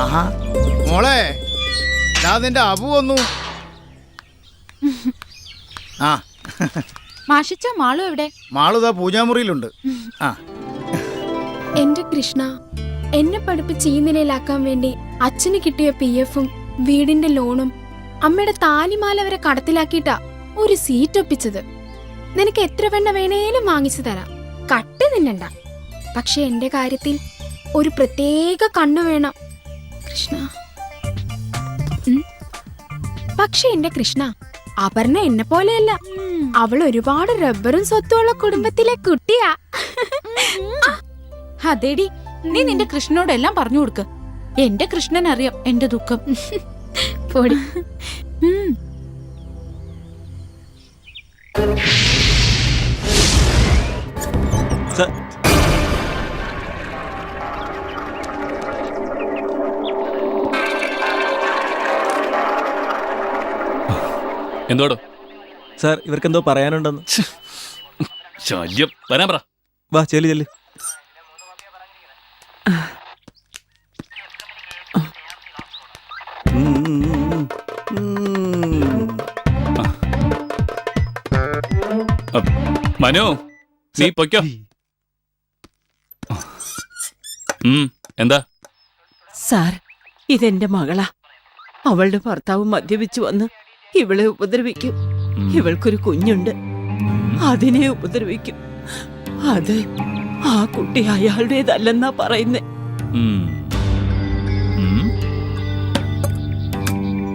ആഹാ മോളെ നിന്റെ അബു വന്നു. ആ മാഷിച്ച മാളു എവിടെ? മാളുതാ പൂജാമുറിയിലുണ്ട്. ആ എന്റെ കൃഷ്ണ, എന്നെ പഠിപ്പിച്ച് ഈ നിലയിലാക്കാൻ വേണ്ടി അച്ഛന് കിട്ടിയ PF-ഉം വീടിന്റെ ലോണും അമ്മയുടെ താലിമാല വരെ കടത്തിലാക്കിയിട്ടാ ഒരു സീറ്റ് ഒപ്പിച്ചത്. നിനക്ക് എത്ര വെണ്ണ വേണേലും വാങ്ങിച്ചു തരാം, കട്ട് നിന്നണ്ട. പക്ഷെ എന്റെ കാര്യത്തിൽ ഒരു പ്രത്യേക കണ്ണു വേണം കൃഷ്ണ. പക്ഷെ എന്റെ കൃഷ്ണ, അപർണ എന്നെ പോലെയല്ല. അവൾ ഒരുപാട് റബ്ബറും സ്വത്തുള്ള കുടുംബത്തിലെ കുട്ടിയാ. അതേടി, നീ നിന്റെ കൃഷ്ണനോട് എല്ലാം പറഞ്ഞു കൊടുക്ക. എന്റെ കൃഷ്ണൻ അറിയാം എന്റെ ദുഃഖം. പോടി. എന്തോടോ സാർ, ഇവർക്കെന്തോ പറയാനുണ്ടെന്ന്. ശല്യം. വരാൻ പറ. വാ ചെല്ലു ചെല്ലു. മനു, നീ പൊയ്ക്കോ. എന്താ സാർ, ഇതെന്റെ മകളാ. അവളുടെ ഭർത്താവ് മദ്യപിച്ചു വന്ന് ഇവളെ ഉപദ്രവിക്കും. ഇവൾക്കൊരു കുഞ്ഞുണ്ട്, അതിനെ ഉപദ്രവിക്കും. അത് ആ കുട്ടി അയാളുടേതല്ലെന്നാ പറയുന്നേ.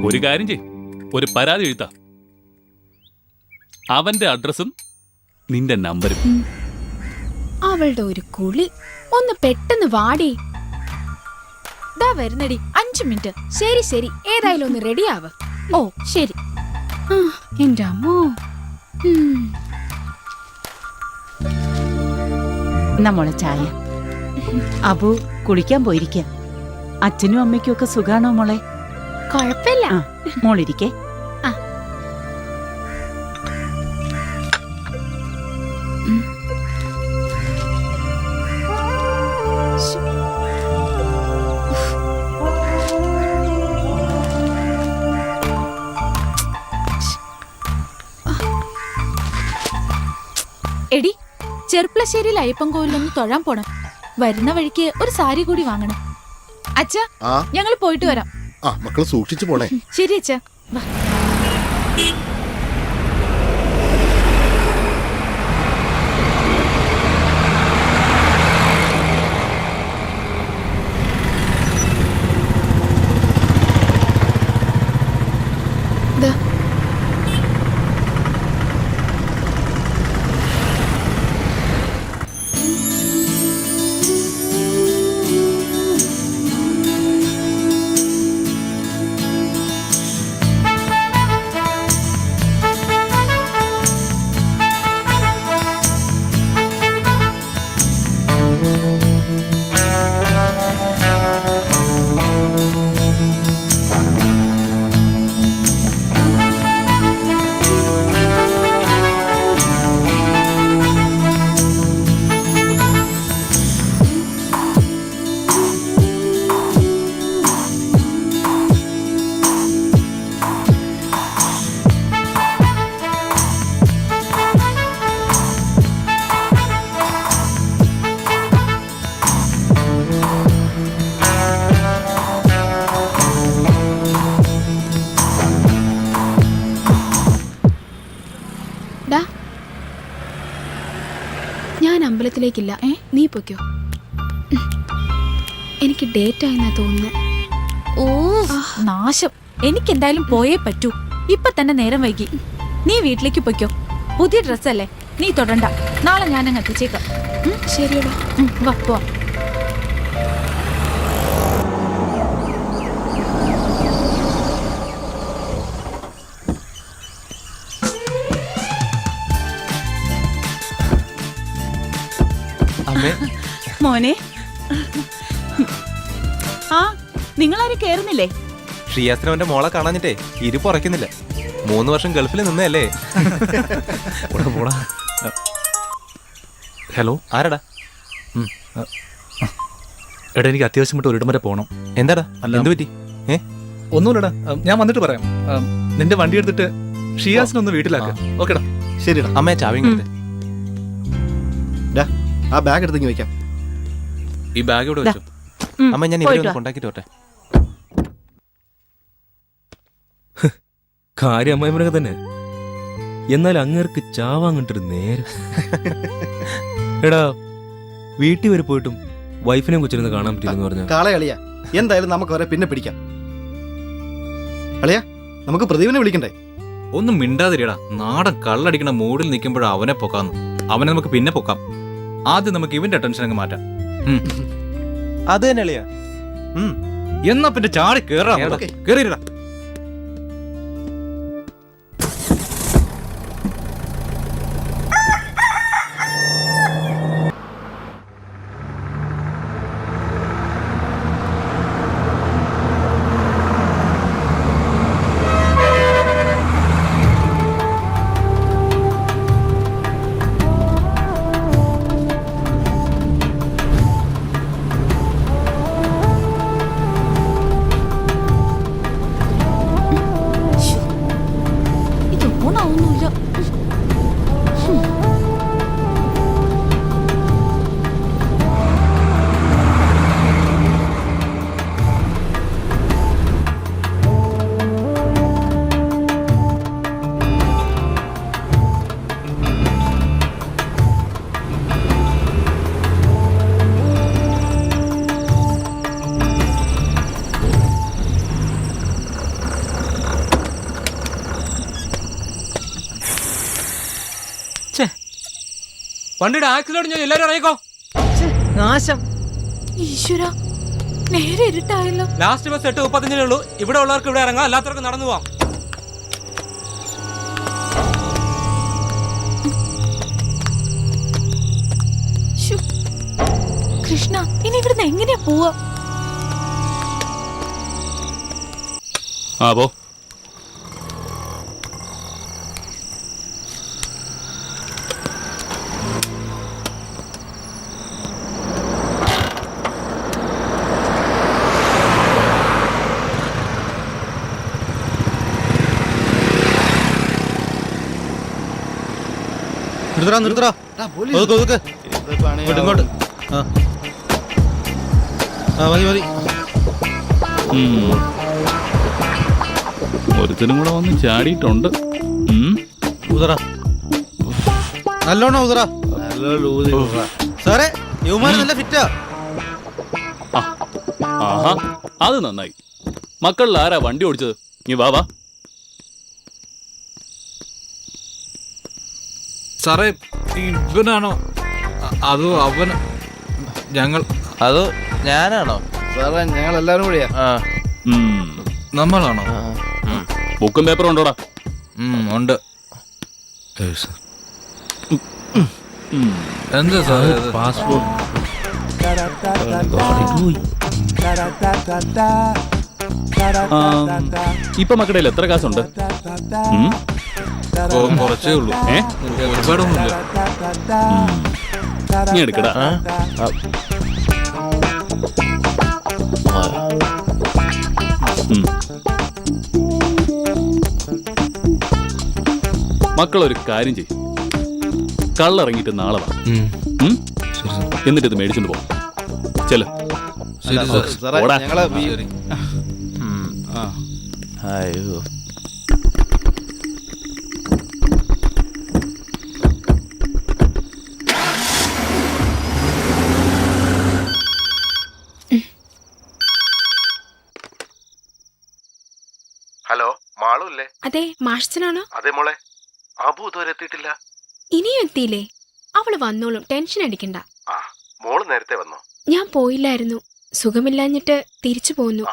ഒരു കാര്യം ചെയ്, ഒരു പരാതി എഴുത്താ. അവന്റെ അഡ്രസ്സും നിന്റെ നമ്പരും. അവളുടെ ഒരു കുളി. ഒന്ന് പെട്ടെന്ന് വാടി. ദാ വരുന്നടി, 5 മിനിറ്റ്. ശരി ശരി, ഏതായാലും ഒന്ന് റെഡിയാവ്. ഓ ശരി. എന്റെ അമ്മോ. നമ്മളെ ചായ. അബു കുളിക്കാൻ പോയിരിക്ക. അച്ഛനും അമ്മയ്ക്കും ഒക്കെ സുഖാണോ മോളെ? കൊഴപ്പില്ല. മോളിരിക്കേ. എടി, ചെർപ്പളശ്ശേരിയിൽ അയ്യപ്പൻകോവിലൊന്ന് തൊഴാൻ പോണം. വരുന്ന വഴിക്ക് ഒരു സാരി കൂടി വാങ്ങണം. അച്ഛാ, ഞങ്ങൾ പോയിട്ട് വരാം. മക്കളെ സൂക്ഷിച്ചു പോണേ. ശരി അച്ഛാ. ഞാൻ അമ്പലത്തിലേക്കില്ല. നീ പൊയ്ക്കോ. എനിക്ക് ഡേറ്റ് ആയെന്നാ തോന്നുന്നു. ഓ നാശം. എനിക്കെന്തായാലും പോയേ പറ്റൂ. ഇപ്പൊ തന്നെ നേരം വൈകി. നീ വീട്ടിലേക്ക് പൊയ്ക്കോ. പുതിയ ഡ്രസ്സല്ലേ, നീ തൊടണ്ട. നാളെ ഞാനങ്ങ് എത്തിച്ചേക്കാം. ശരിയടാ, വാ പോവാം. മോനെ, ആ നിങ്ങളാരും കേറുന്നില്ലേ? ഷിയാസിനവന്റെ മോളെ കാണാഞ്ഞിട്ടേ ഇരിപ്പ് ഉറക്കുന്നില്ല. 3 വർഷം ഗൾഫിൽ നിന്നല്ലേ. ഹലോ, ആരടാ? എടാ എനിക്ക് അത്യാവശ്യമായിട്ട് ഒരിടം വരെ പോകണം. എന്താടാ അല്ല. എന്ത് പറ്റി? ഒന്നുമില്ലടാ, ഞാൻ വന്നിട്ട് പറയാം. നിന്റെ വണ്ടി എടുത്തിട്ട് ഷിയാസിനൊന്ന് വീട്ടിലാക്ക. ഓക്കെടാ. ശരിടാ. അമ്മയെ ചാവിയും കൊടുത്തേ. ആ ബാഗ് എടുത്തേക്ക് വെക്കാം. ഈ ബാഗ് ഇവിടെ വെച്ചു. അമ്മ ഞാൻ ഇവരെ ഒന്ന് കൊണ്ടാക്കിട്ട് വരട്ടെ. കാര്യം അമ്മായിമനൊക്കെ തന്നെ. എന്നാൽ അങ്ങേർക്ക് ചാവാങ്ങിട്ടൊരു നേരം. എടാ വീട്ടിൽ വരെ പോയിട്ടും വൈഫിനെ കൊച്ചിരുന്ന് കാണാൻ പറ്റില്ലെന്ന് പറഞ്ഞ കാളെ അളിയാ, എന്തായാലും നമുക്ക് അവരെ പിന്നെ പിടിക്കാം. അളിയാ, നമുക്ക് പ്രദീപിനെ വിളിക്കണ്ടേ? ഒന്നും മിണ്ടാതിരിയടാ. നാടൻ കള്ളടിക്കണ മൂഡിൽ നിൽക്കുമ്പോഴാണ് അവനെ പൊക്കാന്ന്. അവനെ നമുക്ക് പിന്നെ പൊക്കാം. ആദ്യം നമുക്ക് ഇവന്റെ ടെൻഷൻ അങ്ങ് മാറ്റാം. അത് തന്നെ അളിയാ. എന്നാ പിന്നെ ചാടി കേറാ. ഓക്കേ. കേറിയിടാ. ഇത് ഓണാവുന്നില്ല. വണ്ടിയുടെ ആക്സിഡന്റ് ഞാൻ എല്ലാരും ഇറങ്ങിക്കോ. നാശം. ഈശ്വര, നേരെ ഇരുട്ടായല്ലോ. ലാസ്റ്റ് ബസ് 8:35 ഉള്ളൂ. ഇവിടെ ഉള്ളവർക്ക് ഇവിടെ ഇറങ്ങാം, അല്ലാത്തവർക്ക് നടന്നു പോവാം. ശ്ശോ. കൃഷ്ണ, ഇനി ഇവിടുന്ന് എങ്ങനെയാ പോവാ? ആ പോ. നിർത്തടാ. ഒതുക്ക്. ഇങ്ങോട്ട്. മതി. ഒരുത്തനും കൂടെ വന്ന് ചാടിയിട്ടുണ്ട്. ഊതറാ. നല്ലോണം ഊതറാ. സാറേ, യുവമാര് നല്ല ഫിറ്റാ. ആഹാ, അത് നന്നായി. മക്കളിൽ ആരാ വണ്ടി ഓടിച്ചത്? നീ വാ. സാറേ, ഇവനാണോ അതോ അവൻ? ഞങ്ങൾ അതോ ഞാനാണോ? സാറേ, ഞങ്ങൾ എല്ലാവരും കൂടിയാ. നമ്മളാണോ? ബുക്കും പേപ്പറും ഉണ്ടോടാ? ഉണ്ട്. എന്താ സാറേ പാസ്പോർട്ട്? ഇപ്പൊ മക്കളുടെ കയ്യിൽ എത്ര കാശുണ്ട്? കുറച്ചേ ഉള്ളൂ. ഒരുപാടൊന്നുമില്ല. നീ എടുക്കടാ. മക്കളൊരു കാര്യം ചെയ്യും, കള്ളിറങ്ങിയിട്ട് നാളെ വാ. എന്നിട്ട് ഇത് മേടിച്ചോണ്ട് പോ. ചെല്. സാറേ, ഓടാ. ഞങ്ങളെ അയ്യോ, ഹലോ, മാളൂല്ലേ? അതെ, മാഷച്ചനാണോ? അതെ മോളെ. അബു ഇതുവരെ എത്തിയിട്ടില്ല. ഇനിയും എത്തിയില്ലേ? അവള് വന്നോളും, ടെൻഷൻ അടിക്കണ്ട. മോള് നേരത്തെ വന്നോ? ഞാൻ പോയില്ലായിരുന്നു, സുഖമില്ലാഞ്ഞിട്ട് തിരിച്ചു പോന്നു.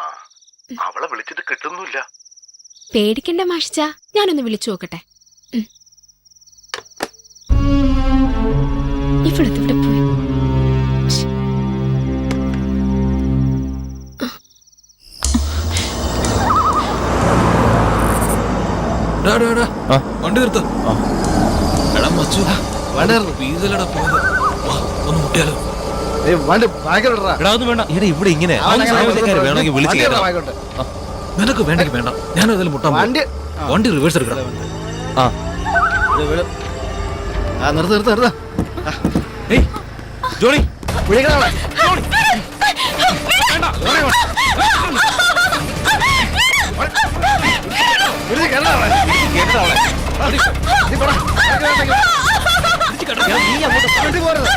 അവളെ വിളിച്ചിട്ട് കിട്ടുന്നില്ല. പേടിക്കണ്ട മാഷിച്ച, ഞാനൊന്ന് വിളിച്ചു നോക്കട്ടെ. ഇവിടത്തെ പോയി. വണ്ടി നിർത്ത. എടാ മച്ചു, വേണ്ടായിരുന്നു. പീസലടാ പോയത്. ഒന്ന് മുട്ടിയാലോ? ഏയ് വണ്ടി ബാഗിൽ ഇടറാ. എടാ ഒന്നും വേണ്ട. എടാ ഇവിടെ ഇങ്ങനെ അവനെ വേണമെങ്കിൽ വിളിച്ച് വണ്ടി ഇടറാ കയറാം. ബാഗിലോട്ട്. നിനക്ക് വേണ്ടെങ്കിൽ വേണ്ട ഞാൻ അതിൽ മുട്ടാൻ പോകും. വണ്ടി വണ്ടി റിവേഴ്സ് എടുക്കണം. നിർത്ത് ഏയ് ജോണി വിളിക്കണ നീ അങ്ങോട്ട് പോരുത്